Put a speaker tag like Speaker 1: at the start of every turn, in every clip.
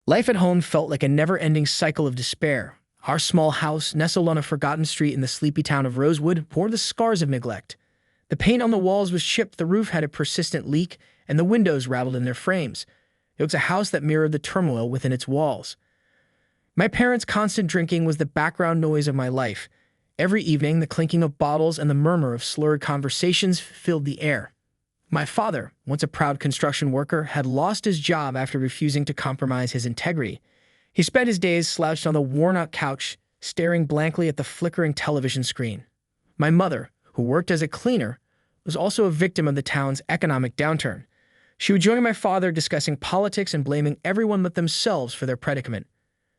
Speaker 1: Life at home felt like a never-ending cycle of despair. Our small house, nestled on a forgotten street in the sleepy town of Rosewood, bore the scars of neglect. The paint on the walls was chipped, the roof had a persistent leak, and the windows rattled in their frames. It was a house that mirrored the turmoil within its walls. My parents' constant drinking was the background noise of my life. Every evening, the clinking of bottles and the murmur of slurred conversations filled the air. My father, once a proud construction worker, had lost his job after refusing to compromise his integrity. He spent his days slouched on the worn-out couch, staring blankly at the flickering television screen. My mother, who worked as a cleaner, was also a victim of the town's economic downturn. She would join my father discussing politics and blaming everyone but themselves for their predicament.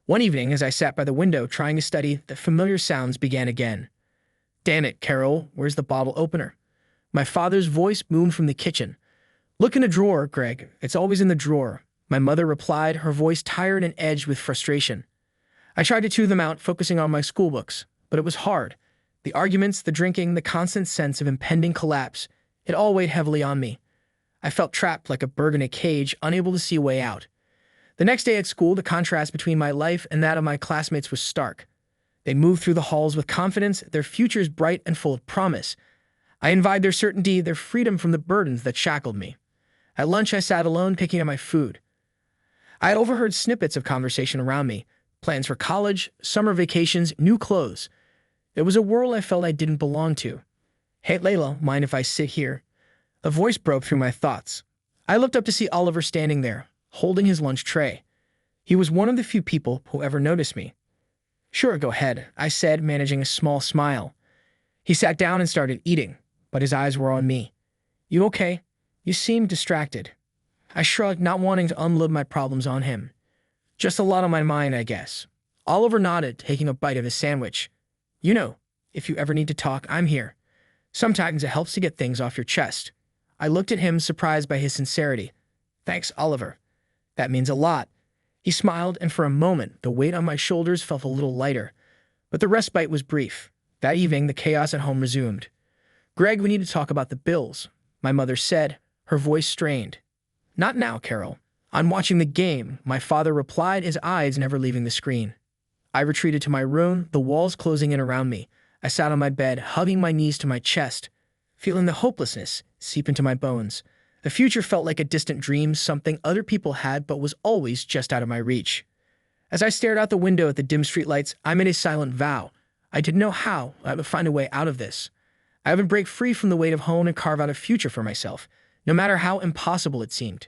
Speaker 1: One evening, as I sat by the window trying to study, the familiar sounds began again. "Damn it, Carol, where's the bottle opener?" My father's voice boomed from the kitchen. "Look in the drawer, Greg. It's always in the drawer," my mother replied, her voice tired and edged with frustration. I tried to tune them out, focusing on my school books, but it was hard. The arguments, the drinking, the constant sense of impending collapse, it all weighed heavily on me. I felt trapped like a bird in a cage, unable to see a way out. The next day at school, the contrast between my life and that of my classmates was stark. They moved through the halls with confidence, their futures bright and full of promise. I envied their certainty, their freedom from the burdens that shackled me. At lunch, I sat alone, picking at my food. I had overheard snippets of conversation around me, plans for college, summer vacations, new clothes. It was a world I felt I didn't belong to. "Hey, Layla, mind if I sit here?" A voice broke through my thoughts. I looked up to see Oliver standing there, holding his lunch tray. He was one of the few people who ever noticed me. "Sure, go ahead," I said, managing a small smile. He sat down and started eating, but his eyes were on me. "You okay? You seem distracted." I shrugged, not wanting to unload my problems on him. "Just a lot on my mind, I guess." Oliver nodded, taking a bite of his sandwich. "You know, if you ever need to talk, I'm here. Sometimes it helps to get things off your chest." I looked at him, surprised by his sincerity. "Thanks, Oliver. That means a lot." He smiled, and for a moment, the weight on my shoulders felt a little lighter. But the respite was brief. That evening, the chaos at home resumed. "Greg, we need to talk about the bills," my mother said, her voice strained. "Not now, Carol. I'm watching the game," my father replied, his eyes never leaving the screen. I retreated to my room, the walls closing in around me. I sat on my bed, hugging my knees to my chest, feeling the hopelessness seep into my bones. The future felt like a distant dream, something other people had but was always just out of my reach. As I stared out the window at the dim streetlights, I made a silent vow. I didn't know how I would find a way out of this. I would break free from the weight of home and carve out a future for myself, no matter how impossible it seemed.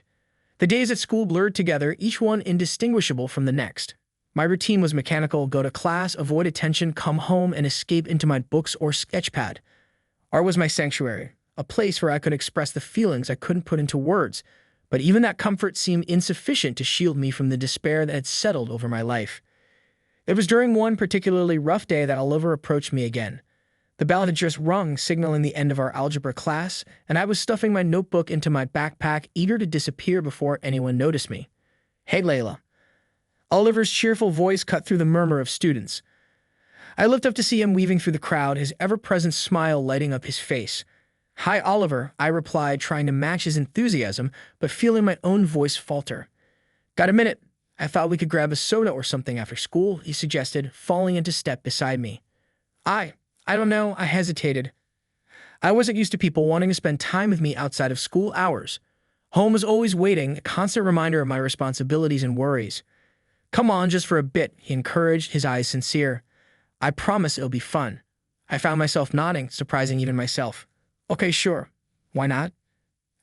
Speaker 1: The days at school blurred together, each one indistinguishable from the next. My routine was mechanical: go to class, avoid attention, come home, and escape into my books or sketchpad. Art was my sanctuary, a place where I could express the feelings I couldn't put into words, but even that comfort seemed insufficient to shield me from the despair that had settled over my life. It was during one particularly rough day that Oliver approached me again. The bell had just rung, signaling the end of our algebra class, and I was stuffing my notebook into my backpack, eager to disappear before anyone noticed me. "Hey, Layla." Oliver's cheerful voice cut through the murmur of students. I looked up to see him weaving through the crowd, his ever-present smile lighting up his face. "Hi, Oliver," I replied, trying to match his enthusiasm, but feeling my own voice falter. "Got a minute? I thought we could grab a soda or something after school," he suggested, falling into step beside me. I don't know," I hesitated. I wasn't used to people wanting to spend time with me outside of school hours. Home was always waiting, a constant reminder of my responsibilities and worries. "Come on, just for a bit," he encouraged, his eyes sincere. "I promise it'll be fun." I found myself nodding, surprising even myself. "Okay, sure. Why not?"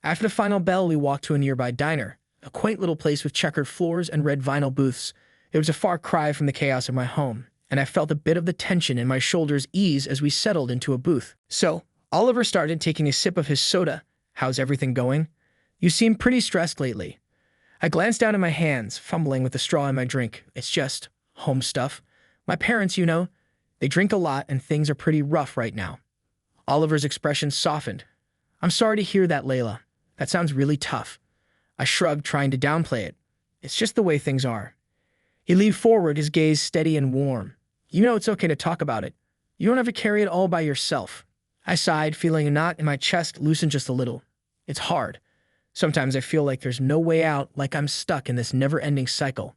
Speaker 1: After the final bell, we walked to a nearby diner, a quaint little place with checkered floors and red vinyl booths. It was a far cry from the chaos of my home, and I felt a bit of the tension in my shoulders ease as we settled into a booth. "So," Oliver started, taking a sip of his soda, "how's everything going? You seem pretty stressed lately." I glanced down at my hands, fumbling with the straw in my drink. "It's just home stuff. My parents, you know, they drink a lot and things are pretty rough right now." Oliver's expression softened. "I'm sorry to hear that, Layla. That sounds really tough." I shrugged, trying to downplay it. "It's just the way things are." He leaned forward, his gaze steady and warm. "You know it's okay to talk about it. You don't have to carry it all by yourself." I sighed, feeling a knot in my chest loosen just a little. It's hard. Sometimes I feel like there's no way out, like I'm stuck in this never-ending cycle.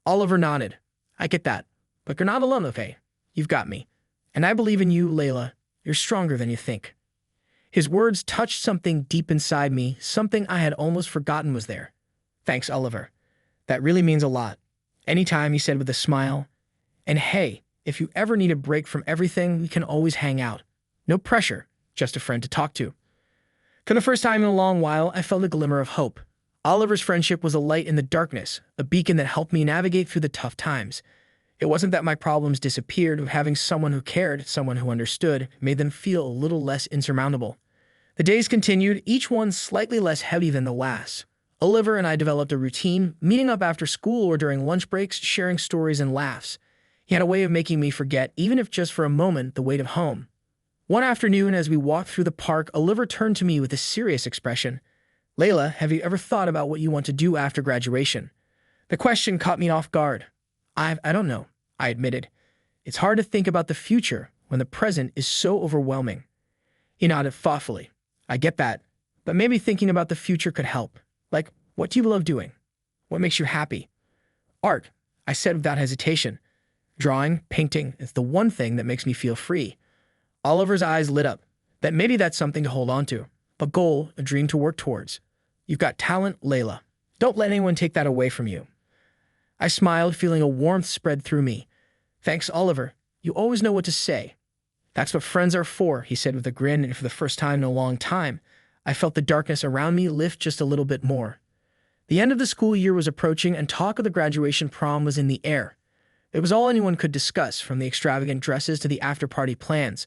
Speaker 1: Oliver nodded. I get that. But you're not alone, okay? You've got me. And I believe in you, Layla. You're stronger than you think. His words touched something deep inside me, something I had almost forgotten was there. Thanks, Oliver. That really means a lot. Anytime, he said with a smile. And hey, if you ever need a break from everything, we can always hang out. No pressure, just a friend to talk to. For the first time in a long while, I felt a glimmer of hope. Oliver's friendship was a light in the darkness, a beacon that helped me navigate through the tough times. It wasn't that my problems disappeared, but having someone who cared, someone who understood, made them feel a little less insurmountable. The days continued, each one slightly less heavy than the last. Oliver and I developed a routine, meeting up after school or during lunch breaks, sharing stories and laughs. He had a way of making me forget, even if just for a moment, the weight of home. One afternoon, as we walked through the park, Oliver turned to me with a serious expression. Layla, have you ever thought about what you want to do after graduation? The question caught me off guard. I don't know, I admitted. It's hard to think about the future when the present is so overwhelming. He nodded thoughtfully. I get that, but maybe thinking about the future could help. Like, what do you love doing? What makes you happy? Art, I said without hesitation. Drawing, painting, is the one thing that makes me feel free. Oliver's eyes lit up. Maybe that's something to hold on to. A goal, a dream to work towards. You've got talent, Layla. Don't let anyone take that away from you. I smiled, feeling a warmth spread through me. Thanks, Oliver. You always know what to say. That's what friends are for, he said with a grin, and for the first time in a long time, I felt the darkness around me lift just a little bit more. The end of the school year was approaching, and talk of the graduation prom was in the air. It was all anyone could discuss, from the extravagant dresses to the after-party plans.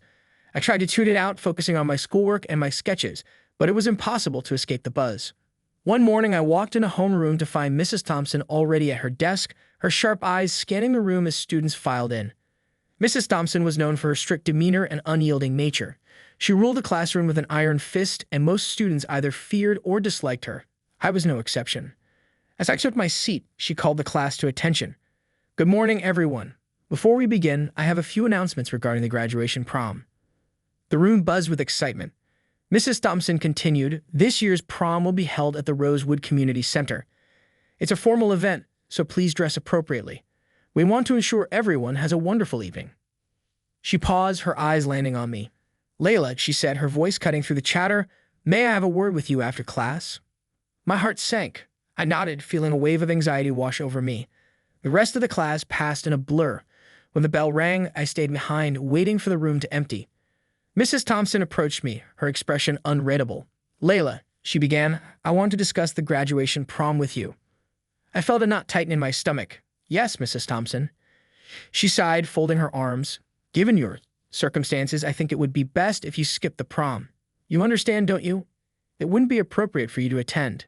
Speaker 1: I tried to tune it out, focusing on my schoolwork and my sketches, but it was impossible to escape the buzz. One morning, I walked into homeroom to find Mrs. Thompson already at her desk, her sharp eyes scanning the room as students filed in. Mrs. Thompson was known for her strict demeanor and unyielding nature. She ruled the classroom with an iron fist, and most students either feared or disliked her. I was no exception. As I took my seat, she called the class to attention. Good morning, everyone. Before we begin, I have a few announcements regarding the graduation prom. The room buzzed with excitement. Mrs. Thompson continued, this year's prom will be held at the Rosewood Community Center. It's a formal event, so please dress appropriately. We want to ensure everyone has a wonderful evening. She paused, her eyes landing on me. Layla, she said, her voice cutting through the chatter, may I have a word with you after class? My heart sank. I nodded, feeling a wave of anxiety wash over me. The rest of the class passed in a blur. When the bell rang, I stayed behind, waiting for the room to empty. Mrs. Thompson approached me, her expression unreadable. Layla, she began, I want to discuss the graduation prom with you. I felt a knot tighten in my stomach. Yes, Mrs. Thompson. She sighed, folding her arms. Given your circumstances, I think it would be best if you skipped the prom. You understand, don't you? It wouldn't be appropriate for you to attend.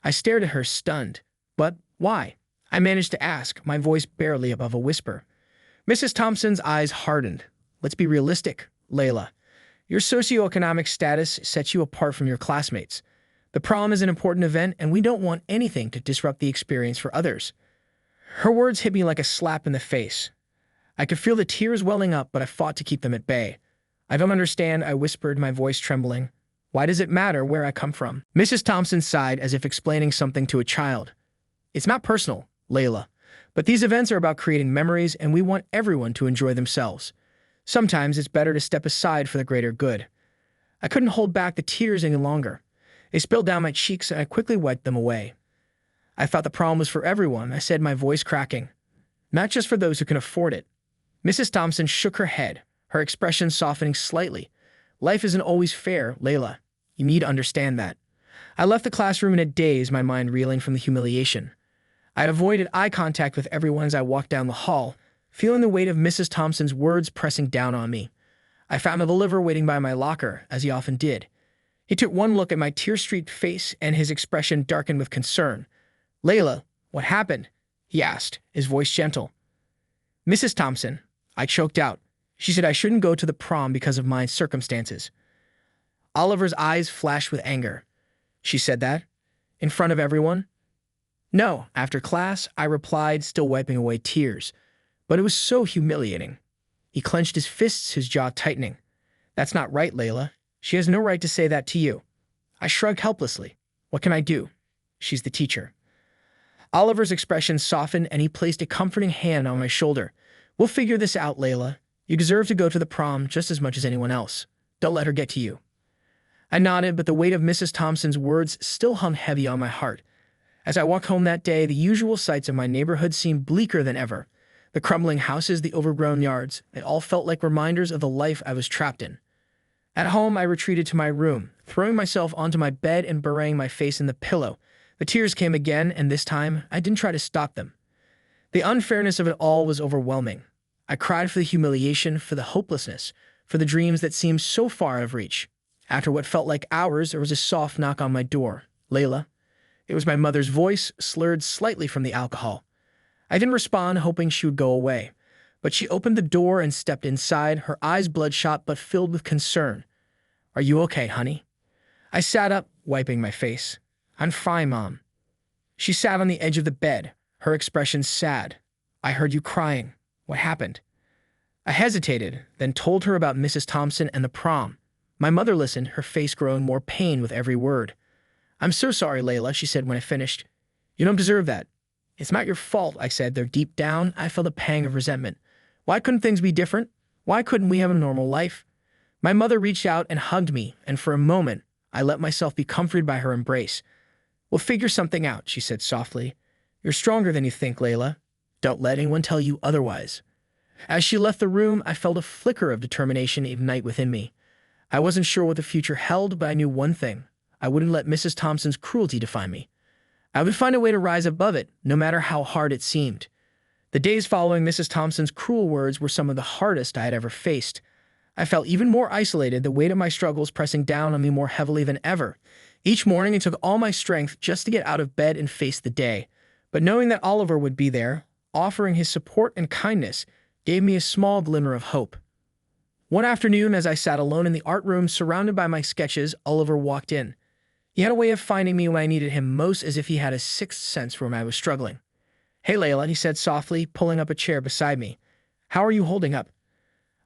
Speaker 1: I stared at her, stunned. But why? I managed to ask, my voice barely above a whisper. Mrs. Thompson's eyes hardened. Let's be realistic, Layla. Your socioeconomic status sets you apart from your classmates. The prom is an important event, and we don't want anything to disrupt the experience for others. Her words hit me like a slap in the face. I could feel the tears welling up, but I fought to keep them at bay. I don't understand, I whispered, my voice trembling. Why does it matter where I come from? Mrs. Thompson sighed as if explaining something to a child. It's not personal, Layla, but these events are about creating memories, and we want everyone to enjoy themselves. Sometimes it's better to step aside for the greater good. I couldn't hold back the tears any longer. They spilled down my cheeks, and I quickly wiped them away. I thought the prom was for everyone, I said, my voice cracking. Not just for those who can afford it. Mrs. Thompson shook her head, her expression softening slightly. Life isn't always fair, Layla. You need to understand that. I left the classroom in a daze, my mind reeling from the humiliation. I had avoided eye contact with everyone as I walked down the hall, feeling the weight of Mrs. Thompson's words pressing down on me. I found Oliver waiting by my locker, as he often did. He took one look at my tear-streaked face, and his expression darkened with concern. Layla, what happened? He asked, his voice gentle. Mrs. Thompson, I choked out. She said I shouldn't go to the prom because of my circumstances. Oliver's eyes flashed with anger. She said that? In front of everyone? No, after class, I replied, still wiping away tears. But it was so humiliating. He clenched his fists, his jaw tightening. That's not right, Layla. She has no right to say that to you. I shrugged helplessly. What can I do? She's the teacher. Oliver's expression softened and he placed a comforting hand on my shoulder. "We'll figure this out, Layla. You deserve to go to the prom just as much as anyone else. Don't let her get to you." I nodded, but the weight of Mrs. Thompson's words still hung heavy on my heart. As I walked home that day, the usual sights of my neighborhood seemed bleaker than ever. The crumbling houses, the overgrown yards, it all felt like reminders of the life I was trapped in. At home, I retreated to my room, throwing myself onto my bed and burying my face in the pillow. The tears came again, and this time, I didn't try to stop them. The unfairness of it all was overwhelming. I cried for the humiliation, for the hopelessness, for the dreams that seemed so far out of reach. After what felt like hours, there was a soft knock on my door. "Layla." It was my mother's voice, slurred slightly from the alcohol. I didn't respond, hoping she would go away. But she opened the door and stepped inside, her eyes bloodshot but filled with concern. "Are you okay, honey?" I sat up, wiping my face. "I'm fine, Mom." She sat on the edge of the bed, her expression sad. "I heard you crying. What happened?" I hesitated, then told her about Mrs. Thompson and the prom. My mother listened, her face growing more pain with every word. "I'm so sorry, Layla," she said when I finished. "You don't deserve that." "It's not your fault," I said, though deep down I felt a pang of resentment. Why couldn't things be different? Why couldn't we have a normal life? My mother reached out and hugged me, and for a moment, I let myself be comforted by her embrace. "We'll figure something out," she said softly. "You're stronger than you think, Layla. Don't let anyone tell you otherwise." As she left the room, I felt a flicker of determination ignite within me. I wasn't sure what the future held, but I knew one thing. I wouldn't let Mrs. Thompson's cruelty define me. I would find a way to rise above it, no matter how hard it seemed. The days following Mrs. Thompson's cruel words were some of the hardest I had ever faced. I felt even more isolated, the weight of my struggles pressing down on me more heavily than ever. Each morning it took all my strength just to get out of bed and face the day. But knowing that Oliver would be there, offering his support and kindness, gave me a small glimmer of hope. One afternoon, as I sat alone in the art room surrounded by my sketches, Oliver walked in. He had a way of finding me when I needed him most, as if he had a sixth sense when I was struggling. "Hey, Layla," he said softly, pulling up a chair beside me. "How are you holding up?"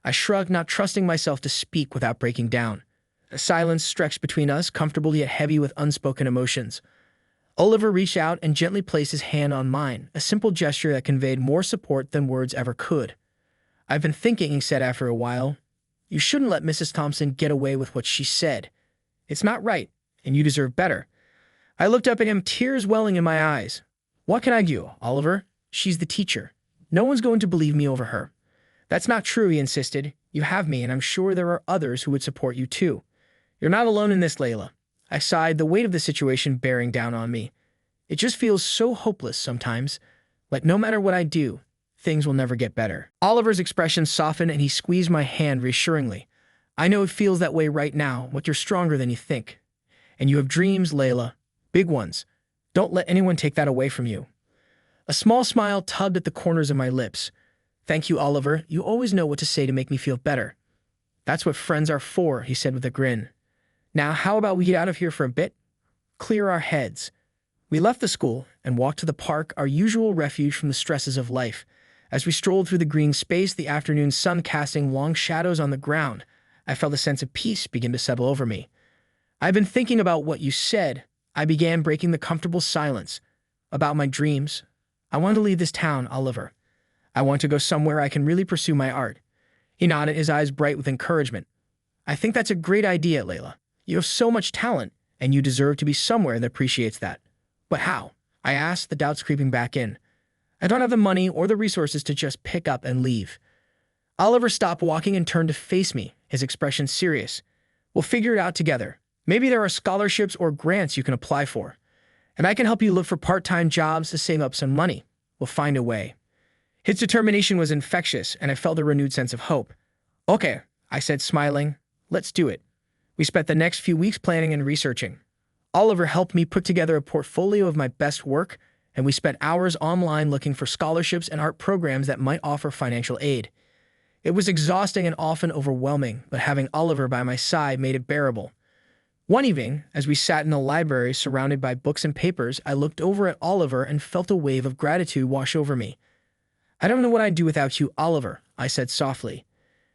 Speaker 1: I shrugged, not trusting myself to speak without breaking down. A silence stretched between us, comfortable yet heavy with unspoken emotions. Oliver reached out and gently placed his hand on mine, a simple gesture that conveyed more support than words ever could. "I've been thinking," he said after a while. "You shouldn't let Mrs. Thompson get away with what she said. It's not right, and you deserve better." I looked up at him, tears welling in my eyes. "What can I do, Oliver? She's the teacher. No one's going to believe me over her." "That's not true," he insisted. "You have me, and I'm sure there are others who would support you too. You're not alone in this, Layla." I sighed, the weight of the situation bearing down on me. It just feels so hopeless sometimes, like no matter what I do, things will never get better. Oliver's expression softened and he squeezed my hand reassuringly. "I know it feels that way right now, but you're stronger than you think. And you have dreams, Layla. Big ones. Don't let anyone take that away from you." A small smile tugged at the corners of my lips. "Thank you, Oliver. You always know what to say to make me feel better." "That's what friends are for," he said with a grin. "Now, how about we get out of here for a bit? Clear our heads." We left the school and walked to the park, our usual refuge from the stresses of life. As we strolled through the green space, the afternoon sun casting long shadows on the ground, I felt a sense of peace begin to settle over me. "I've been thinking about what you said." I began, breaking the comfortable silence. "About my dreams. I want to leave this town, Oliver. I want to go somewhere I can really pursue my art." He nodded, his eyes bright with encouragement. "I think that's a great idea, Layla. You have so much talent, and you deserve to be somewhere that appreciates that." "But how?" I asked, the doubts creeping back in. "I don't have the money or the resources to just pick up and leave." Oliver stopped walking and turned to face me, his expression serious. "We'll figure it out together. Maybe there are scholarships or grants you can apply for. And I can help you look for part-time jobs to save up some money. We'll find a way." His determination was infectious, and I felt a renewed sense of hope. "Okay," I said, smiling. "Let's do it." We spent the next few weeks planning and researching. Oliver helped me put together a portfolio of my best work, and we spent hours online looking for scholarships and art programs that might offer financial aid. It was exhausting and often overwhelming, but having Oliver by my side made it bearable. One evening, as we sat in the library surrounded by books and papers, I looked over at Oliver and felt a wave of gratitude wash over me. "I don't know what I'd do without you, Oliver," I said softly.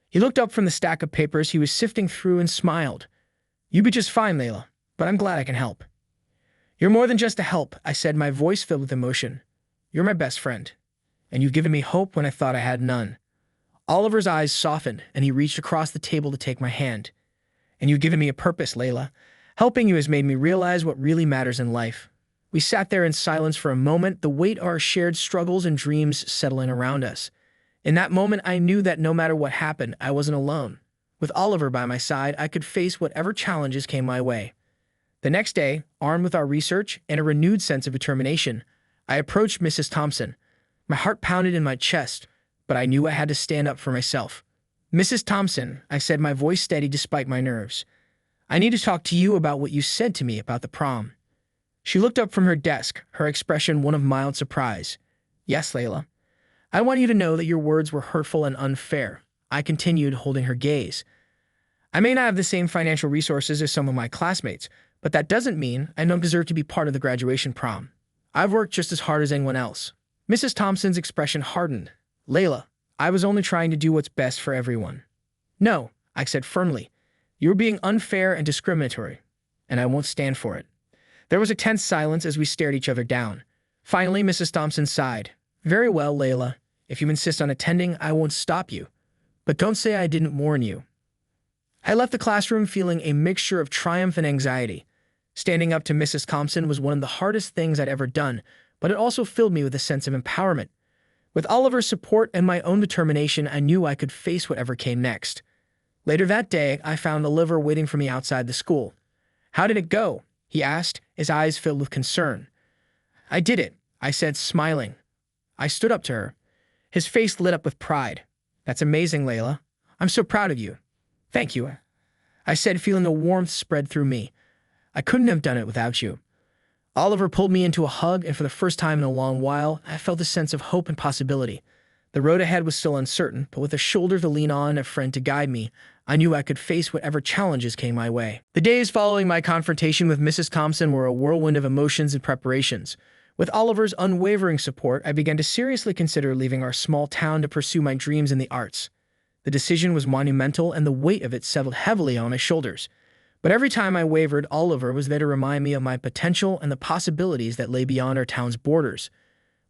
Speaker 1: He looked up from the stack of papers he was sifting through and smiled. "You'd be just fine, Layla, but I'm glad I can help." You're more than just a help, I said, my voice filled with emotion. You're my best friend, and you've given me hope when I thought I had none. Oliver's eyes softened, and he reached across the table to take my hand. And you've given me a purpose, Layla. Helping you has made me realize what really matters in life. We sat there in silence for a moment, the weight of our shared struggles and dreams settling around us. In that moment, I knew that no matter what happened, I wasn't alone. With Oliver by my side, I could face whatever challenges came my way. The next day, armed with our research and a renewed sense of determination, I approached Mrs. Thompson. My heart pounded in my chest, but I knew I had to stand up for myself. Mrs. Thompson, I said, my voice steady despite my nerves. I need to talk to you about what you said to me about the prom. She looked up from her desk, her expression one of mild surprise. Yes, Layla. I want you to know that your words were hurtful and unfair. I continued, holding her gaze. I may not have the same financial resources as some of my classmates, but that doesn't mean I don't deserve to be part of the graduation prom. I've worked just as hard as anyone else. Mrs. Thompson's expression hardened. Layla, I was only trying to do what's best for everyone. No, I said firmly. You're being unfair and discriminatory, and I won't stand for it. There was a tense silence as we stared each other down. Finally, Mrs. Thompson sighed. Very well, Layla. If you insist on attending, I won't stop you. But don't say I didn't warn you. I left the classroom feeling a mixture of triumph and anxiety. Standing up to Mrs. Thompson was one of the hardest things I'd ever done, but it also filled me with a sense of empowerment. With Oliver's support and my own determination, I knew I could face whatever came next. Later that day, I found Oliver waiting for me outside the school. How did it go? He asked, his eyes filled with concern. I did it, I said, smiling. I stood up to her. His face lit up with pride. That's amazing, Layla. I'm so proud of you. Thank you, I said, feeling the warmth spread through me. I couldn't have done it without you. Oliver pulled me into a hug, and for the first time in a long while, I felt a sense of hope and possibility. The road ahead was still uncertain, but with a shoulder to lean on and a friend to guide me, I knew I could face whatever challenges came my way. The days following my confrontation with Mrs. Thompson were a whirlwind of emotions and preparations. With Oliver's unwavering support, I began to seriously consider leaving our small town to pursue my dreams in the arts. The decision was monumental, and the weight of it settled heavily on my shoulders. But every time I wavered, Oliver was there to remind me of my potential and the possibilities that lay beyond our town's borders.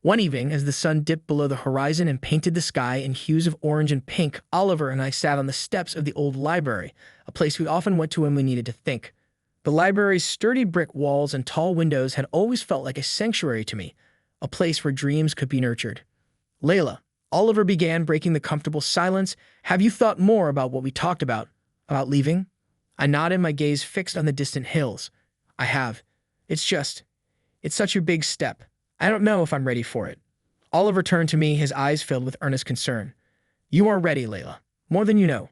Speaker 1: One evening, as the sun dipped below the horizon and painted the sky in hues of orange and pink, Oliver and I sat on the steps of the old library, a place we often went to when we needed to think. The library's sturdy brick walls and tall windows had always felt like a sanctuary to me, a place where dreams could be nurtured. Layla, Oliver began, breaking the comfortable silence. Have you thought more about what we talked about? About leaving? I nodded, my gaze fixed on the distant hills. I have. It's such a big step. I don't know if I'm ready for it. Oliver turned to me, his eyes filled with earnest concern. You are ready, Layla. More than you know.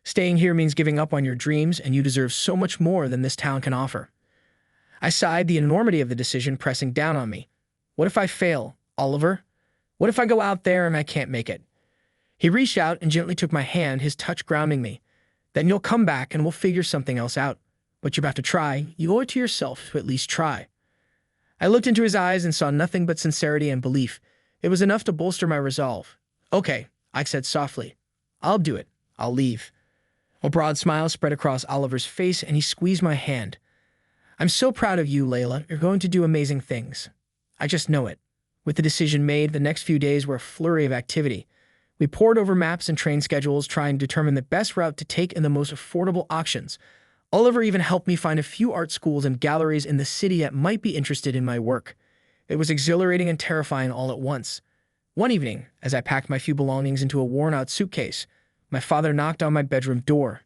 Speaker 1: Staying here means giving up on your dreams, and you deserve so much more than this town can offer. I sighed, the enormity of the decision pressing down on me. What if I fail, Oliver? What if I go out there and I can't make it? He reached out and gently took my hand, his touch grounding me. Then you'll come back and we'll figure something else out. But you're about to try. You owe it to yourself to at least try. I looked into his eyes and saw nothing but sincerity and belief. It was enough to bolster my resolve. Okay, I said softly. I'll do it. I'll leave. A broad smile spread across Oliver's face, and he squeezed my hand. I'm so proud of you, Layla. You're going to do amazing things. I just know it. With the decision made, the next few days were a flurry of activity. We pored over maps and train schedules, trying to determine the best route to take and the most affordable options. Oliver even helped me find a few art schools and galleries in the city that might be interested in my work. It was exhilarating and terrifying all at once. One evening, as I packed my few belongings into a worn-out suitcase, my father knocked on my bedroom door.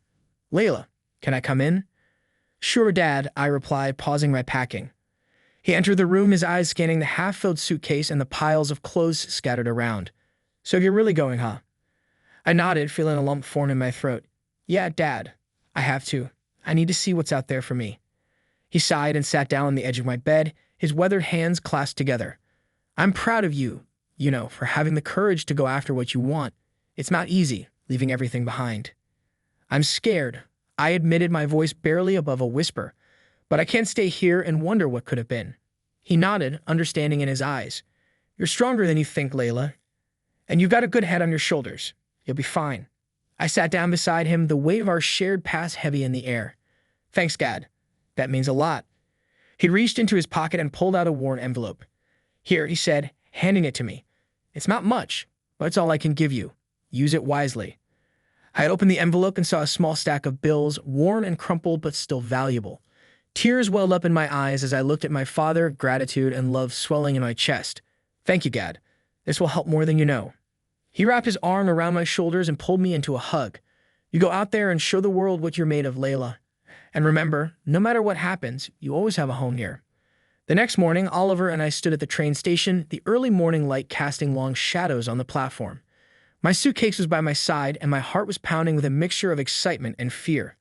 Speaker 1: Layla, can I come in? Sure, Dad, I replied, pausing my packing. He entered the room, his eyes scanning the half-filled suitcase and the piles of clothes scattered around. So you're really going, huh? I nodded, feeling a lump form in my throat. Yeah, Dad, I have to. I need to see what's out there for me. He sighed and sat down on the edge of my bed, his weathered hands clasped together. I'm proud of you, for having the courage to go after what you want. It's not easy, leaving everything behind. I'm scared, I admitted, my voice barely above a whisper. But I can't stay here and wonder what could have been. He nodded, understanding in his eyes. You're stronger than you think, Layla. And you've got a good head on your shoulders. You'll be fine. I sat down beside him, the weight of our shared past heavy in the air. Thanks, Dad. That means a lot. He reached into his pocket and pulled out a worn envelope. "Here," he said, handing it to me. "It's not much, but it's all I can give you. Use it wisely." I had opened the envelope and saw a small stack of bills, worn and crumpled but still valuable. Tears welled up in my eyes as I looked at my father, gratitude and love swelling in my chest. "Thank you, Gad. This will help more than you know." He wrapped his arm around my shoulders and pulled me into a hug. "You go out there and show the world what you're made of, Layla. And remember, no matter what happens, you always have a home here." The next morning, Oliver and I stood at the train station, the early morning light casting long shadows on the platform. My suitcase was by my side, and my heart was pounding with a mixture of excitement and fear.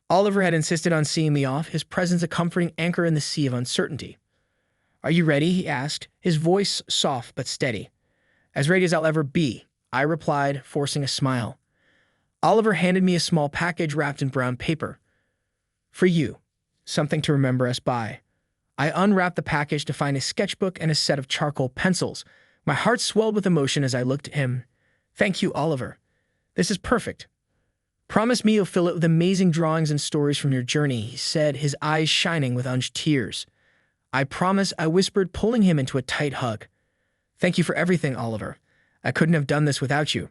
Speaker 1: Oliver had insisted on seeing me off, his presence a comforting anchor in the sea of uncertainty. "Are you ready?" he asked, his voice soft but steady. "As ready as I'll ever be," I replied, forcing a smile. Oliver handed me a small package wrapped in brown paper. "For you, something to remember us by." I unwrapped the package to find a sketchbook and a set of charcoal pencils. My heart swelled with emotion as I looked at him. "Thank you, Oliver. This is perfect. Promise me you'll fill it with amazing drawings and stories from your journey," he said, his eyes shining with unused tears. "I promise," I whispered, pulling him into a tight hug. "Thank you for everything, Oliver. I couldn't have done this without you."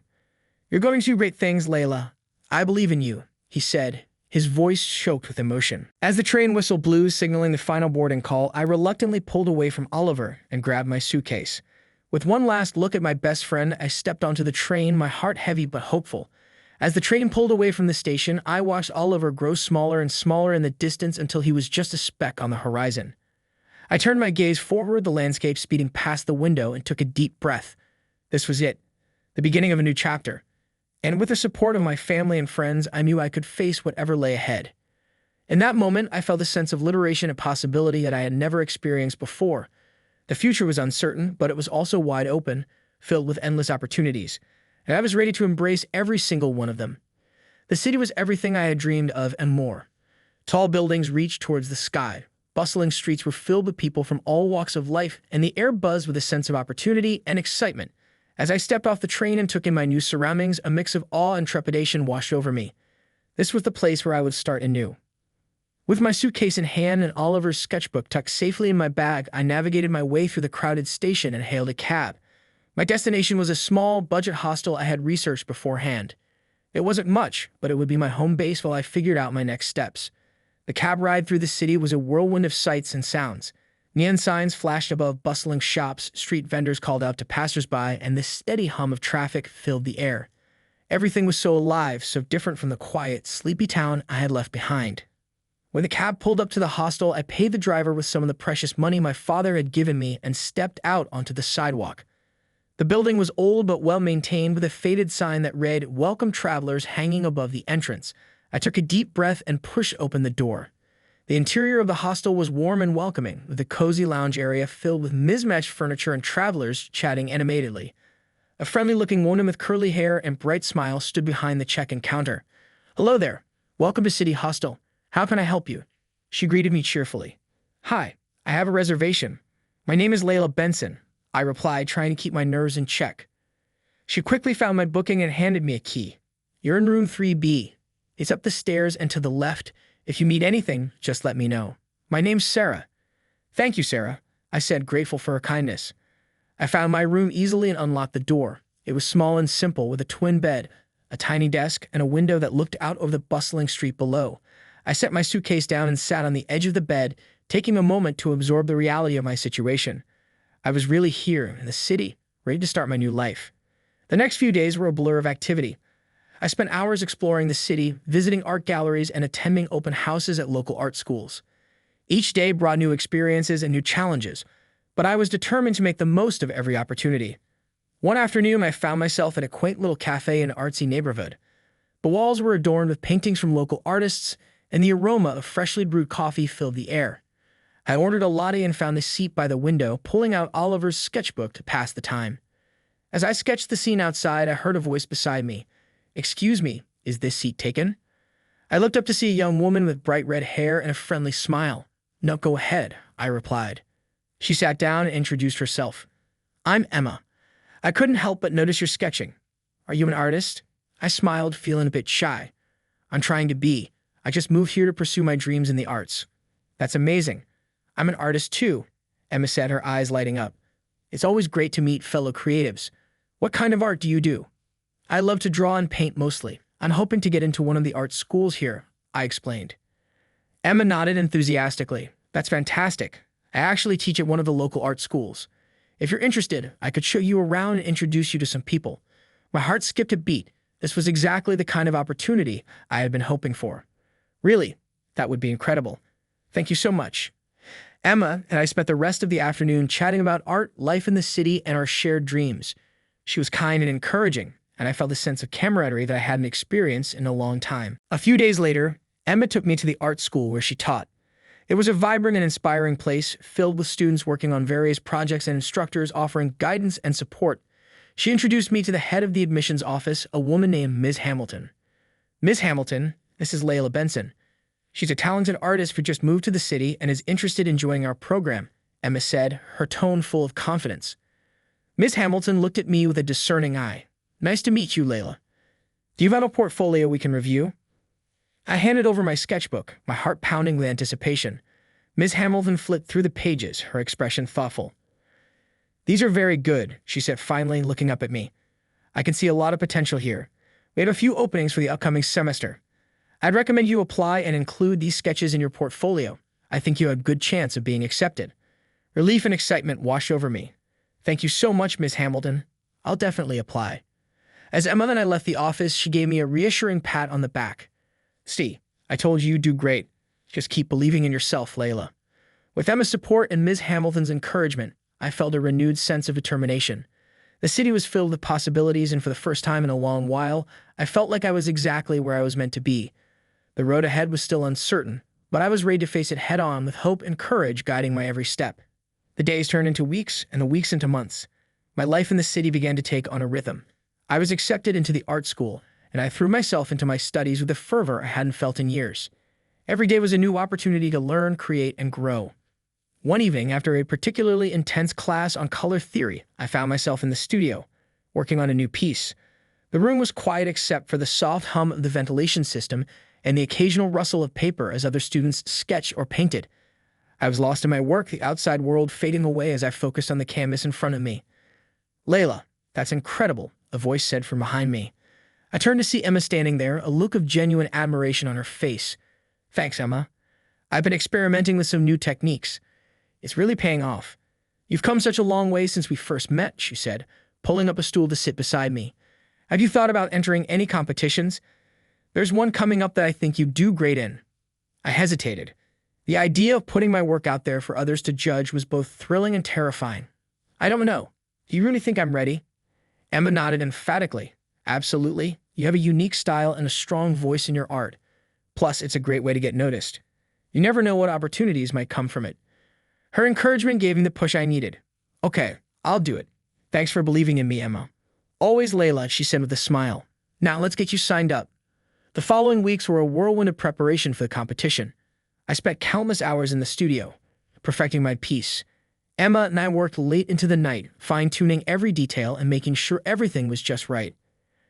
Speaker 1: "You're going to do great things, Layla. I believe in you," he said, his voice choked with emotion. As the train whistle blew, signaling the final boarding call, I reluctantly pulled away from Oliver and grabbed my suitcase. With one last look at my best friend, I stepped onto the train, my heart heavy but hopeful. As the train pulled away from the station, I watched Oliver grow smaller and smaller in the distance until he was just a speck on the horizon. I turned my gaze forward, the landscape speeding past the window, and took a deep breath. This was it, the beginning of a new chapter. And with the support of my family and friends, I knew I could face whatever lay ahead. In that moment, I felt a sense of liberation and possibility that I had never experienced before. The future was uncertain, but it was also wide open, filled with endless opportunities, and I was ready to embrace every single one of them. The city was everything I had dreamed of and more. Tall buildings reached towards the sky. Bustling streets were filled with people from all walks of life, and the air buzzed with a sense of opportunity and excitement. As I stepped off the train and took in my new surroundings, a mix of awe and trepidation washed over me. This was the place where I would start anew. With my suitcase in hand and Oliver's sketchbook tucked safely in my bag, I navigated my way through the crowded station and hailed a cab. My destination was a small, budget hostel I had researched beforehand. It wasn't much, but it would be my home base while I figured out my next steps. The cab ride through the city was a whirlwind of sights and sounds. Neon signs flashed above bustling shops, street vendors called out to passersby, and the steady hum of traffic filled the air. Everything was so alive, so different from the quiet, sleepy town I had left behind. When the cab pulled up to the hostel, I paid the driver with some of the precious money my father had given me and stepped out onto the sidewalk. The building was old but well-maintained, with a faded sign that read, "Welcome Travelers," hanging above the entrance. I took a deep breath and pushed open the door. The interior of the hostel was warm and welcoming, with a cozy lounge area filled with mismatched furniture and travelers chatting animatedly. A friendly-looking woman with curly hair and bright smile stood behind the check-in counter. "Hello there. Welcome to City Hostel. How can I help you?" She greeted me cheerfully. "Hi, I have a reservation. My name is Layla Benson," I replied, trying to keep my nerves in check. She quickly found my booking and handed me a key. "You're in room 3B. It's up the stairs and to the left. If you need anything, just let me know. My name's Sarah." "Thank you, Sarah," I said, grateful for her kindness. I found my room easily and unlocked the door. It was small and simple, with a twin bed, a tiny desk, and a window that looked out over the bustling street below. I set my suitcase down and sat on the edge of the bed, taking a moment to absorb the reality of my situation. I was really here, in the city, ready to start my new life. The next few days were a blur of activity. I spent hours exploring the city, visiting art galleries, and attending open houses at local art schools. Each day brought new experiences and new challenges, but I was determined to make the most of every opportunity. One afternoon, I found myself at a quaint little cafe in an artsy neighborhood. The walls were adorned with paintings from local artists, and the aroma of freshly brewed coffee filled the air. I ordered a latte and found a seat by the window, pulling out Oliver's sketchbook to pass the time. As I sketched the scene outside, I heard a voice beside me. "Excuse me, is this seat taken?" I looked up to see a young woman with bright red hair and a friendly smile. "No, go ahead," I replied. She sat down and introduced herself. "I'm Emma. I couldn't help but notice your sketching. Are you an artist?" I smiled, feeling a bit shy. "I'm trying to be. I just moved here to pursue my dreams in the arts." "That's amazing. I'm an artist too, Emma said, her eyes lighting up. It's always great to meet fellow creatives. What kind of art do you do? I love to draw and paint mostly. I'm hoping to get into one of the art schools here, I explained. Emma nodded enthusiastically. That's fantastic. I actually teach at one of the local art schools. If you're interested, I could show you around and introduce you to some people. My heart skipped a beat. This was exactly the kind of opportunity I had been hoping for. Really, that would be incredible. Thank you so much. Emma and I spent the rest of the afternoon chatting about art, life in the city, and our shared dreams. She was kind and encouraging, and I felt a sense of camaraderie that I hadn't experienced in a long time. A few days later, Emma took me to the art school where she taught. It was a vibrant and inspiring place, filled with students working on various projects and instructors offering guidance and support. She introduced me to the head of the admissions office, a woman named Ms. Hamilton. Ms. Hamilton, this is Layla Benson. She's a talented artist who just moved to the city and is interested in joining our program, Emma said, her tone full of confidence. Ms. Hamilton looked at me with a discerning eye. Nice to meet you, Layla. Do you have a portfolio we can review? I handed over my sketchbook, my heart pounding with anticipation. Ms. Hamilton flipped through the pages, her expression thoughtful. These are very good, she said finally, looking up at me. I can see a lot of potential here. We have a few openings for the upcoming semester. I'd recommend you apply and include these sketches in your portfolio. I think you have a good chance of being accepted. Relief and excitement washed over me. Thank you so much, Ms. Hamilton. I'll definitely apply. As Emma and I left the office, she gave me a reassuring pat on the back. See, I told you you'd do great. Just keep believing in yourself, Layla. With Emma's support and Ms. Hamilton's encouragement, I felt a renewed sense of determination. The city was filled with possibilities, and for the first time in a long while, I felt like I was exactly where I was meant to be. The road ahead was still uncertain, but I was ready to face it head-on with hope and courage guiding my every step. The days turned into weeks, and the weeks into months. My life in the city began to take on a rhythm. I was accepted into the art school, and I threw myself into my studies with a fervor I hadn't felt in years. Every day was a new opportunity to learn, create, and grow. One evening, after a particularly intense class on color theory, I found myself in the studio, working on a new piece. The room was quiet except for the soft hum of the ventilation system and the occasional rustle of paper as other students sketched or painted. I was lost in my work, the outside world fading away as I focused on the canvas in front of me. Layla, that's incredible, a voice said from behind me. I turned to see Emma standing there, a look of genuine admiration on her face. Thanks, Emma. I've been experimenting with some new techniques. It's really paying off. You've come such a long way since we first met, she said, pulling up a stool to sit beside me. Have you thought about entering any competitions? There's one coming up that I think you'd do great in. I hesitated. The idea of putting my work out there for others to judge was both thrilling and terrifying. I don't know. Do you really think I'm ready? Emma nodded emphatically. Absolutely. You have a unique style and a strong voice in your art. Plus, it's a great way to get noticed. You never know what opportunities might come from it. Her encouragement gave me the push I needed. Okay, I'll do it. Thanks for believing in me, Emma. Always, Layla, she said with a smile. Now let's get you signed up. The following weeks were a whirlwind of preparation for the competition. I spent countless hours in the studio, perfecting my piece. Emma and I worked late into the night, fine-tuning every detail and making sure everything was just right.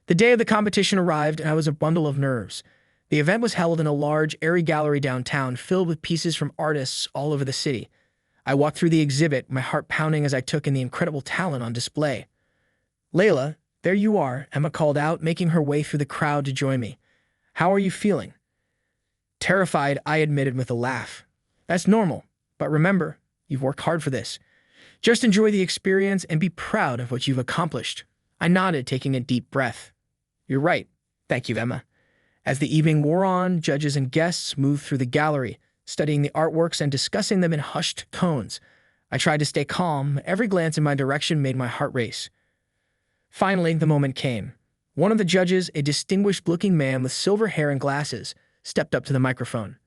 Speaker 1: The day of the competition arrived, and I was a bundle of nerves. The event was held in a large, airy gallery downtown filled with pieces from artists all over the city. I walked through the exhibit, my heart pounding as I took in the incredible talent on display. Layla, there you are, Emma called out, making her way through the crowd to join me. How are you feeling? Terrified, I admitted with a laugh. That's normal, but remember, you've worked hard for this. Just enjoy the experience and be proud of what you've accomplished. I nodded, taking a deep breath. You're right. Thank you, Emma. As the evening wore on, judges and guests moved through the gallery, studying the artworks and discussing them in hushed tones. I tried to stay calm. Every glance in my direction made my heart race. Finally, the moment came. One of the judges, a distinguished-looking man with silver hair and glasses, stepped up to the microphone.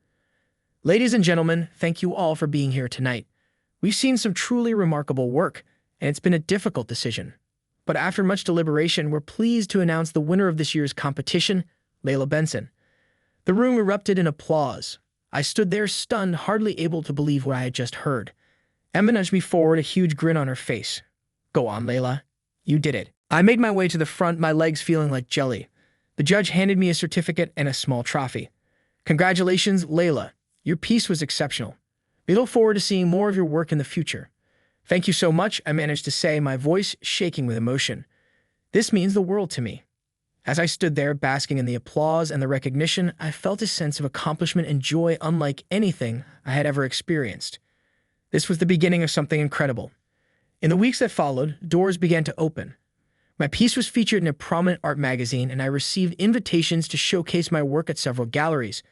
Speaker 1: Ladies and gentlemen, thank you all for being here tonight. We've seen some truly remarkable work, and it's been a difficult decision. But after much deliberation, we're pleased to announce the winner of this year's competition, Layla Benson. The room erupted in applause. I stood there stunned, hardly able to believe what I had just heard. Emma nudged me forward, a huge grin on her face. Go on, Layla. You did it. I made my way to the front, my legs feeling like jelly. The judge handed me a certificate and a small trophy. Congratulations, Layla. Your piece was exceptional. We look forward to seeing more of your work in the future. Thank you so much, I managed to say, my voice shaking with emotion. This means the world to me. As I stood there basking in the applause and the recognition, I felt a sense of accomplishment and joy unlike anything I had ever experienced. This was the beginning of something incredible. In the weeks that followed, doors began to open. My piece was featured in a prominent art magazine, and I received invitations to showcase my work at several galleries.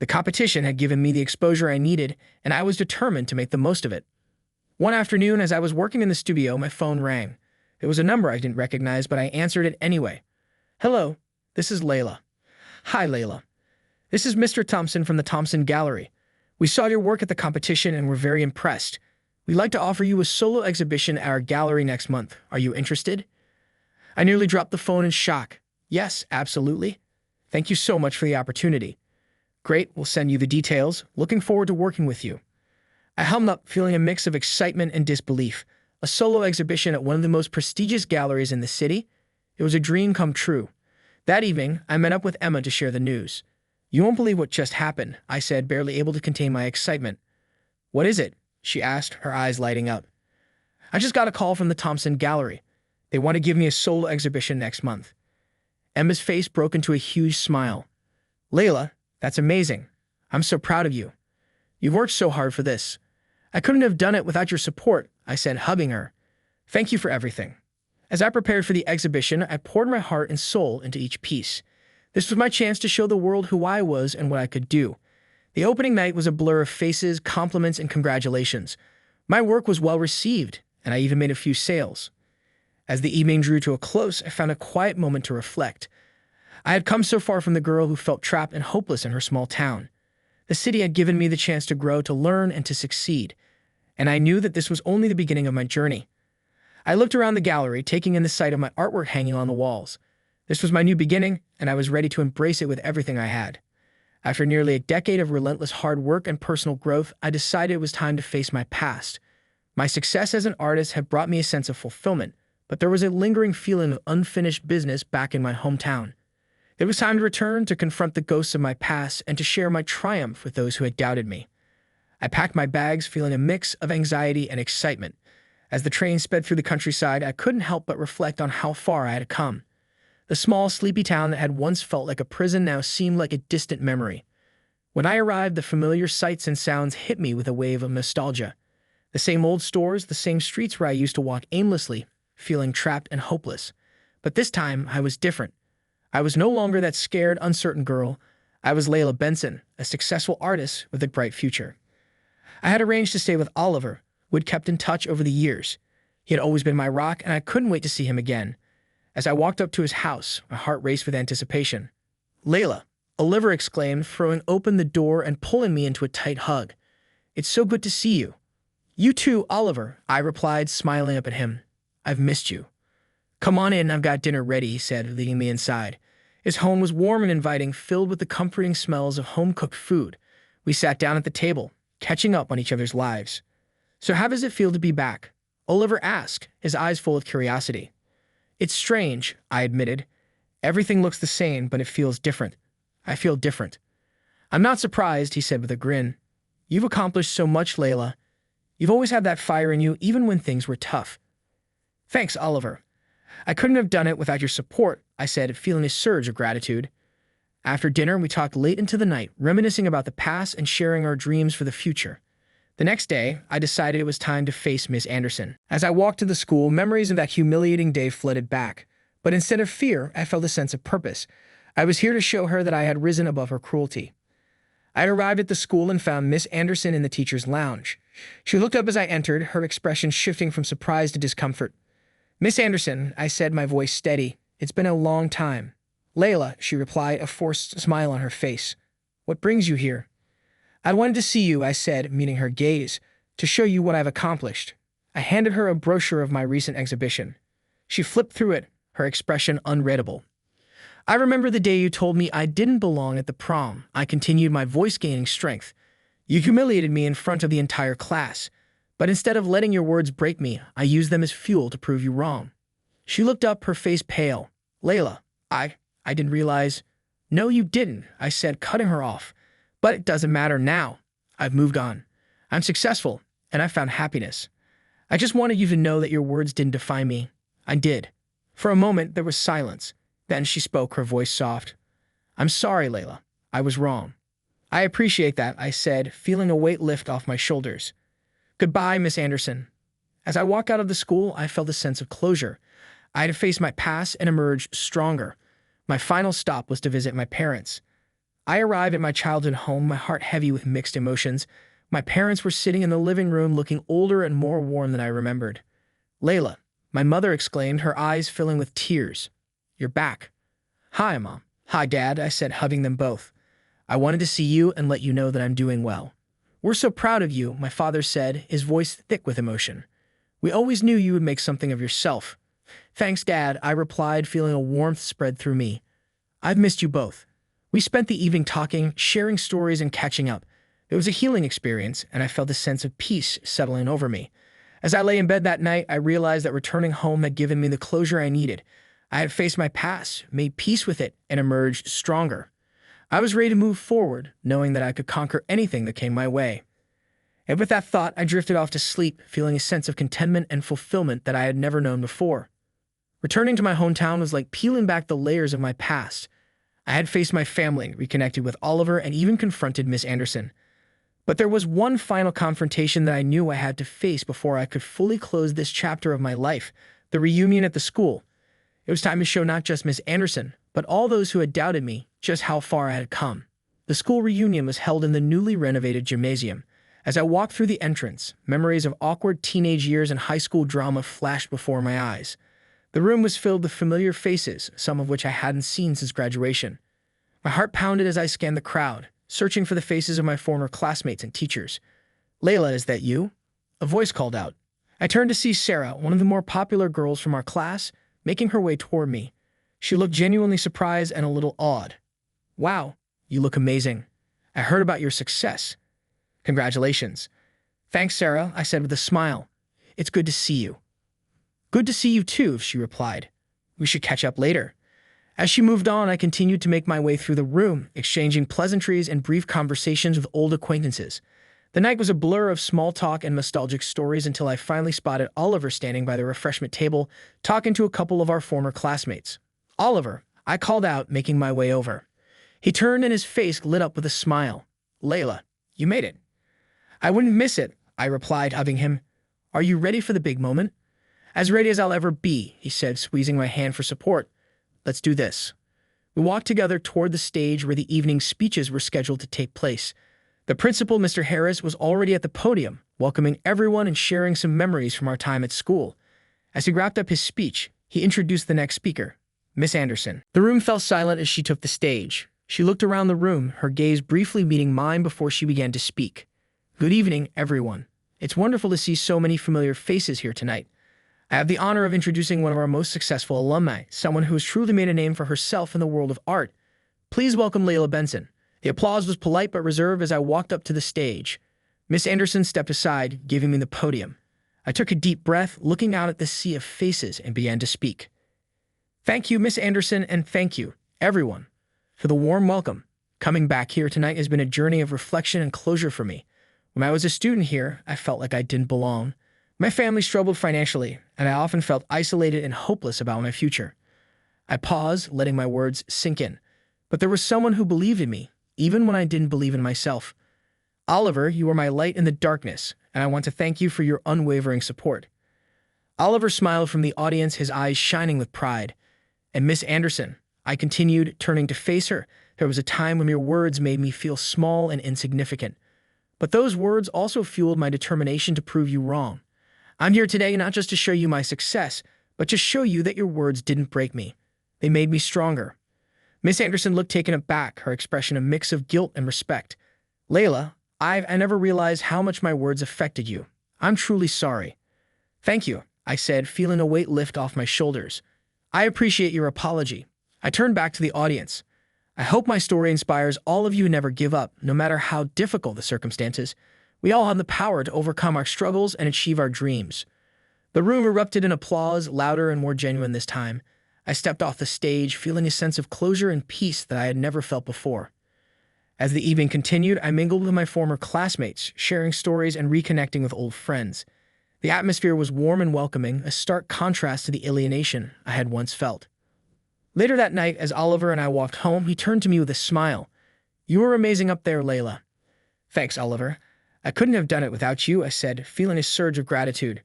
Speaker 1: The competition had given me the exposure I needed, and I was determined to make the most of it. One afternoon, as I was working in the studio, my phone rang. It was a number I didn't recognize, but I answered it anyway. Hello, this is Layla. Hi, Layla. This is Mr. Thompson from the Thompson Gallery. We saw your work at the competition and were very impressed. We'd like to offer you a solo exhibition at our gallery next month. Are you interested? I nearly dropped the phone in shock. Yes, absolutely. Thank you so much for the opportunity. Great, we'll send you the details. Looking forward to working with you. I hummed up, feeling a mix of excitement and disbelief. A solo exhibition at one of the most prestigious galleries in the city? It was a dream come true. That evening, I met up with Emma to share the news. You won't believe what just happened, I said, barely able to contain my excitement. What is it? She asked, her eyes lighting up. I just got a call from the Thompson Gallery. They want to give me a solo exhibition next month. Emma's face broke into a huge smile. Layla, that's amazing. I'm so proud of you. You've worked so hard for this. I couldn't have done it without your support, I said, hugging her. Thank you for everything. As I prepared for the exhibition, I poured my heart and soul into each piece. This was my chance to show the world who I was and what I could do. The opening night was a blur of faces, compliments, and congratulations. My work was well received, and I even made a few sales. As the evening drew to a close, I found a quiet moment to reflect. I had come so far from the girl who felt trapped and hopeless in her small town. The city had given me the chance to grow, to learn, and to succeed, and I knew that this was only the beginning of my journey. I looked around the gallery, taking in the sight of my artwork hanging on the walls. This was my new beginning, and I was ready to embrace it with everything I had. After nearly a decade of relentless hard work and personal growth, I decided it was time to face my past. My success as an artist had brought me a sense of fulfillment, but there was a lingering feeling of unfinished business back in my hometown. It was time to return, to confront the ghosts of my past, and to share my triumph with those who had doubted me. I packed my bags, feeling a mix of anxiety and excitement. As the train sped through the countryside, I couldn't help but reflect on how far I had come. The small, sleepy town that had once felt like a prison now seemed like a distant memory. When I arrived, the familiar sights and sounds hit me with a wave of nostalgia. The same old stores, the same streets where I used to walk aimlessly, feeling trapped and hopeless. But this time, I was different. I was no longer that scared, uncertain girl. I was Layla Benson, a successful artist with a bright future. I had arranged to stay with Oliver, who had kept in touch over the years. He had always been my rock, and I couldn't wait to see him again. As I walked up to his house, my heart raced with anticipation. Layla, Oliver exclaimed, throwing open the door and pulling me into a tight hug. It's so good to see you. You too, Oliver, I replied, smiling up at him. I've missed you. Come on in, I've got dinner ready, he said, leading me inside. His home was warm and inviting, filled with the comforting smells of home-cooked food. We sat down at the table, catching up on each other's lives. So how does it feel to be back? Oliver asked, his eyes full of curiosity. It's strange, I admitted. Everything looks the same, but it feels different. I feel different. I'm not surprised, he said with a grin. You've accomplished so much, Layla. You've always had that fire in you, even when things were tough. Thanks, Oliver. I couldn't have done it without your support, I said, feeling a surge of gratitude. After dinner, we talked late into the night, reminiscing about the past and sharing our dreams for the future. The next day, I decided it was time to face Miss Anderson. As I walked to the school, memories of that humiliating day flooded back. But instead of fear, I felt a sense of purpose. I was here to show her that I had risen above her cruelty. I had arrived at the school and found Miss Anderson in the teacher's lounge. She looked up as I entered, her expression shifting from surprise to discomfort. Miss Anderson, I said, my voice steady. It's been a long time. Layla, she replied, a forced smile on her face. What brings you here? I wanted to see you, I said, meeting her gaze, to show you what I've accomplished. I handed her a brochure of my recent exhibition. She flipped through it, her expression unreadable. I remember the day you told me I didn't belong at the prom. I continued, my voice gaining strength. You humiliated me in front of the entire class. But instead of letting your words break me, I used them as fuel to prove you wrong. She looked up, her face pale. Layla, I didn't realize. No, you didn't, I said, cutting her off. But it doesn't matter now. I've moved on. I'm successful, and I found happiness. I just wanted you to know that your words didn't define me. I did. For a moment, there was silence. Then she spoke, her voice soft. I'm sorry, Layla. I was wrong. I appreciate that, I said, feeling a weight lift off my shoulders. Goodbye, Miss Anderson. As I walked out of the school, I felt a sense of closure. I had to face my past and emerge stronger. My final stop was to visit my parents. I arrived at my childhood home, my heart heavy with mixed emotions. My parents were sitting in the living room looking older and more worn than I remembered. Layla, my mother exclaimed, her eyes filling with tears. You're back. Hi, Mom. Hi, Dad, I said, hugging them both. I wanted to see you and let you know that I'm doing well. We're so proud of you, my father said, his voice thick with emotion. We always knew you would make something of yourself. Thanks, Dad, I replied, feeling a warmth spread through me. I've missed you both. We spent the evening talking, sharing stories, and catching up. It was a healing experience, and I felt a sense of peace settling over me. As I lay in bed that night, I realized that returning home had given me the closure I needed. I had faced my past, made peace with it, and emerged stronger. I was ready to move forward, knowing that I could conquer anything that came my way. And with that thought, I drifted off to sleep, feeling a sense of contentment and fulfillment that I had never known before. Returning to my hometown was like peeling back the layers of my past. I had faced my family, reconnected with Oliver, and even confronted Miss Anderson. But there was one final confrontation that I knew I had to face before I could fully close this chapter of my life, the reunion at the school. It was time to show not just Miss Anderson, but all those who had doubted me just how far I had come. The school reunion was held in the newly renovated gymnasium. As I walked through the entrance, memories of awkward teenage years and high school drama flashed before my eyes. The room was filled with familiar faces, some of which I hadn't seen since graduation. My heart pounded as I scanned the crowd, searching for the faces of my former classmates and teachers. Layla, is that you? A voice called out. I turned to see Sarah, one of the more popular girls from our class, making her way toward me. She looked genuinely surprised and a little awed. Wow, you look amazing. I heard about your success. Congratulations. Thanks, Sarah, I said with a smile. It's good to see you. Good to see you too, she replied. We should catch up later. As she moved on, I continued to make my way through the room, exchanging pleasantries and brief conversations with old acquaintances. The night was a blur of small talk and nostalgic stories until I finally spotted Oliver standing by the refreshment table, talking to a couple of our former classmates. Oliver, I called out, making my way over. He turned and his face lit up with a smile. Layla, you made it. I wouldn't miss it, I replied, hugging him. Are you ready for the big moment? As ready as I'll ever be, he said, squeezing my hand for support. Let's do this. We walked together toward the stage where the evening speeches were scheduled to take place. The principal, Mr. Harris, was already at the podium, welcoming everyone and sharing some memories from our time at school. As he wrapped up his speech, he introduced the next speaker, Miss Anderson. The room fell silent as she took the stage. She looked around the room, her gaze briefly meeting mine before she began to speak. Good evening, everyone. It's wonderful to see so many familiar faces here tonight. I have the honor of introducing one of our most successful alumni, someone who has truly made a name for herself in the world of art. Please welcome Layla Benson. The applause was polite but reserved as I walked up to the stage. Miss Anderson stepped aside, giving me the podium. I took a deep breath, looking out at the sea of faces, and began to speak. Thank you, Miss Anderson, and thank you, everyone, for the warm welcome. Coming back here tonight has been a journey of reflection and closure for me. When I was a student here, I felt like I didn't belong. My family struggled financially, and I often felt isolated and hopeless about my future. I paused, letting my words sink in. But there was someone who believed in me, even when I didn't believe in myself. Oliver, you are my light in the darkness, and I want to thank you for your unwavering support. Oliver smiled from the audience, his eyes shining with pride. And Miss Anderson, I continued, turning to face her, there was a time when your words made me feel small and insignificant. But those words also fueled my determination to prove you wrong. I'm here today not just to show you my success, but to show you that your words didn't break me. They made me stronger. Miss Anderson looked taken aback, her expression a mix of guilt and respect. Layla, I never realized how much my words affected you. I'm truly sorry. Thank you, I said, feeling a weight lift off my shoulders. I appreciate your apology. I turned back to the audience. I hope my story inspires all of you to never give up, no matter how difficult the circumstances. We all have the power to overcome our struggles and achieve our dreams. The room erupted in applause, louder and more genuine this time. I stepped off the stage, feeling a sense of closure and peace that I had never felt before. As the evening continued, I mingled with my former classmates, sharing stories and reconnecting with old friends. The atmosphere was warm and welcoming, a stark contrast to the alienation I had once felt. Later that night, as Oliver and I walked home, he turned to me with a smile. "You were amazing up there, Layla." "Thanks, Oliver. I couldn't have done it without you," I said, feeling a surge of gratitude.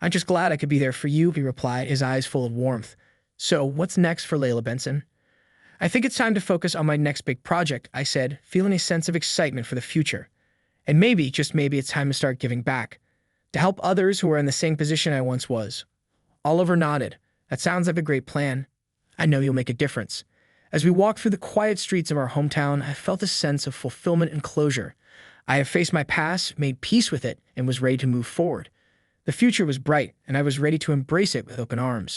Speaker 1: "I'm just glad I could be there for you," he replied, his eyes full of warmth. "So, what's next for Layla Benson?" "I think it's time to focus on my next big project," I said, feeling a sense of excitement for the future. "And maybe, just maybe, it's time to start giving back, to help others who are in the same position I once was." Oliver nodded. "That sounds like a great plan. I know you'll make a difference." As we walked through the quiet streets of our hometown, I felt a sense of fulfillment and closure. I have faced my past, made peace with it, and was ready to move forward. The future was bright, and I was ready to embrace it with open arms.